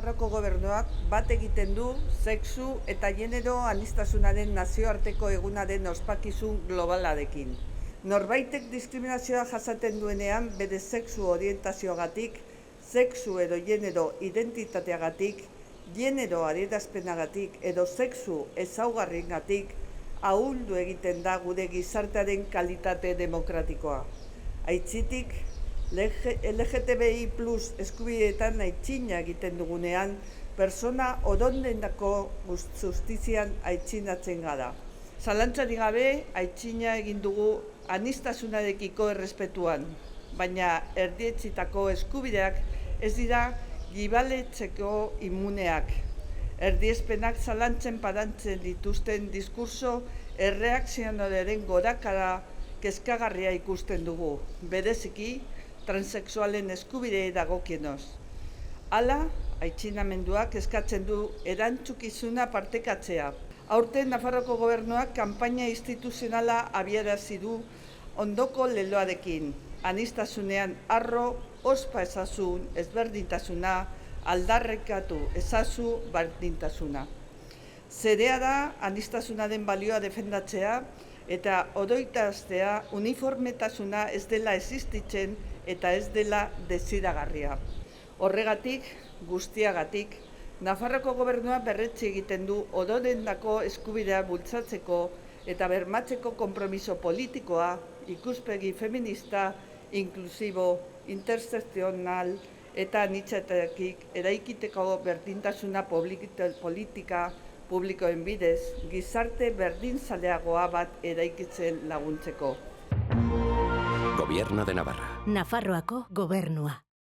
Nafarroko gobernuak bat egiten du sexu eta genero aniztasunaren nazioarteko egunaren ospakizun globalarekin. Norbaitek diskriminazioa jasaten duenean bere sexu orientazioagatik, sexu edo genero identitateagatik, genero adierazpenagatik edo sexu ezaugarriengatik ahuldu egiten da gure gizartearen kalitate demokratikoa. Aitzitik, LGTBI+ eskubideetan aitzina egiten dugunean, persona odondendako justizian aitzinatzen gara. Zalantzarik gabe, aitzina egin dugu aniztasunarekiko errespetuan, baina erdietsitako eskubideak ez dira gibaletzeko immuneak. Erdiespenak zalantzen parantzen dituzten diskurso erreakzionarioaren gorakada kezkagarria ikusten dugu, bereziki transexualen eskubideei dagokienez. Hala, aitzinamenduak eskatzen du erantzukizuna partekatzea. Aurten Nafarroko gobernuak kanpaina instituzionala abiarazi du ondoko leloarekin. Aniztasunean arro, ospa ezazun ezberdintasuna, aldarrekatu ezazu berdintasuna. Zerea da aniztasunaren balioa defendatzea eta oroitaztea uniformetasuna ez dela existitzen eta ez dela desiragarria. Horregatik, guztiagatik, Nafarroko gobernua berretsi egiten du odonendako eskubidea bultzatzeko eta bermatzeko konpromiso politikoa, ikuspegi feminista, inklusibo, intersekzional eta anitzatekik eraikiteko berdintasuna politika publikoen bidez, gizarte berdinzaleagoa bat eraikitzen laguntzeko. Gobierno de Navarra. Nafarroako gobernua.